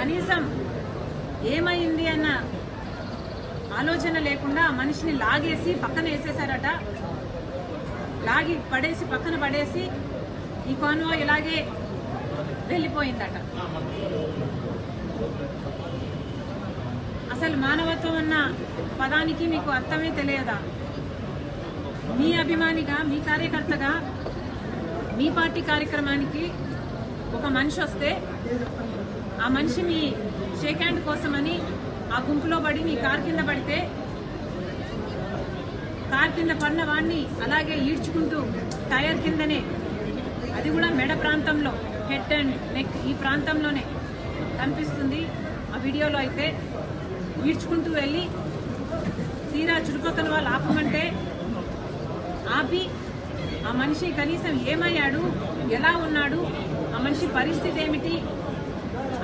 కనీసం ఏమైంది అన్న ఆలోచన లేకుండా ఆ మనిషిని లాగేసి పక్కన వేసేశారట. లాగి పడేసి పక్కన పడేసి ఈ కాన్వాయ్ ఇలాగే వెళ్ళిపోయిందట. అసలు మానవత్వం అన్న పదానికి మీకు అర్థమే తెలియదా? మీ అభిమానిగా, మీ కార్యకర్తగా, మీ పార్టీ కార్యక్రమానికి ఒక మనిషి వస్తే ఆ మనిషి మీ షేక్ హ్యాండ్ కోసమని ఆ గుంపులో పడి మీ కార్ కింద పడితే కార్ కింద పడిన వాడిని అలాగే ఈడ్చుకుంటూ టైర్ కిందనే, అది కూడా మెడ ప్రాంతంలో, హెడ్ అండ్ నెక్ ఈ ప్రాంతంలోనే కనిపిస్తుంది ఆ వీడియోలో. అయితే ఈడ్చుకుంటూ వెళ్ళి తీరా చుట్టుపక్కల వాళ్ళు ఆపమంటే ఆపి ఆ మనిషి కనీసం ఏమయ్యాడు, ఎలా ఉన్నాడు, ఆ మనిషి పరిస్థితి ఏమిటి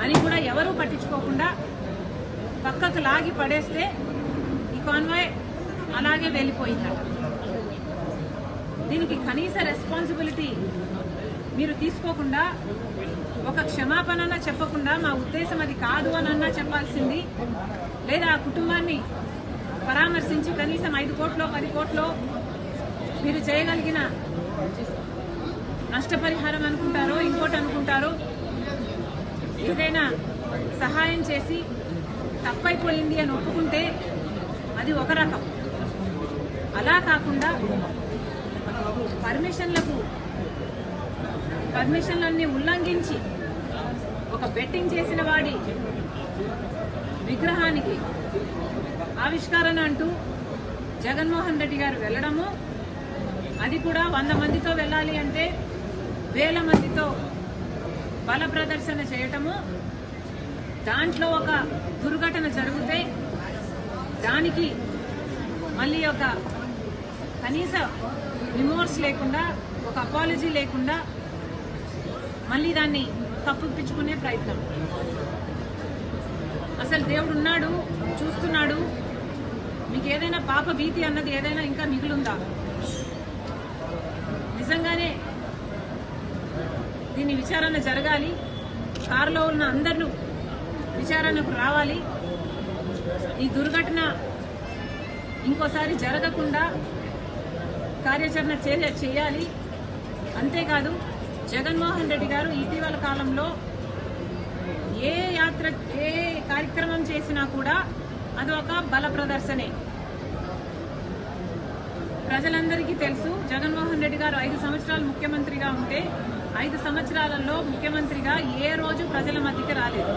అని కూడా ఎవరూ పట్టించుకోకుండా పక్కకు లాగి పడేస్తే ఈ కాన్వాయ్ అలాగే వెళ్ళిపోయిందట. దీనికి కనీస రెస్పాన్సిబిలిటీ మీరు తీసుకోకుండా, ఒక క్షమాపణ చెప్పకుండా మా ఉద్దేశం అది కాదు అని అన్నా చెప్పాల్సింది, లేదా ఆ కుటుంబాన్ని పరామర్శించి కనీసం 5 కోట్లో 10 కోట్లో మీరు చేయగలిగిన నష్టపరిహారం అనుకుంటారో ఇంకోటి అనుకుంటారో ఏదైనా సహాయం చేసి తప్పైపోయింది అని ఒప్పుకుంటే అది ఒక రకం. అలా కాకుండా పర్మిషన్లన్నీ ఉల్లంఘించి ఒక బెట్టింగ్ చేసిన వాడి విగ్రహానికి ఆవిష్కరణ అంటూ జగన్మోహన్ రెడ్డి గారు వెళ్ళడము, అది కూడా 100 మందితో వెళ్ళాలి అంటే 1000 మందితో బల ప్రదర్శన చేయటము, దాంట్లో ఒక దుర్ఘటన జరిగితే దానికి మళ్ళీ ఒక కనీస రిమోర్స్ లేకుండా, ఒక అపాలజీ లేకుండా మళ్ళీ దాన్ని కప్పిపుచ్చుకునే ప్రయత్నం. అసలు దేవుడు ఉన్నాడు, చూస్తున్నాడు. మీకు ఏదైనా పాప భీతి అన్నది ఏదైనా ఇంకా మిగులుందా? నిజంగానే దీని విచారణ జరగాలి. కారులో ఉన్న అందరూ విచారణకు రావాలి. ఈ దుర్ఘటన ఇంకోసారి జరగకుండా కార్యాచరణ చేయాలి. అంతేకాదు జగన్మోహన్ రెడ్డి గారు ఇటీవల కాలంలో ఏ కార్యక్రమం చేసినా కూడా అదొక బల ప్రదర్శనే. ప్రజలందరికీ తెలుసు, జగన్మోహన్ రెడ్డి గారు 5 సంవత్సరాలు ముఖ్యమంత్రిగా ఉంటే 5 సంవత్సరాలలో ముఖ్యమంత్రిగా ఏ రోజు ప్రజల మధ్యకి రాలేదు.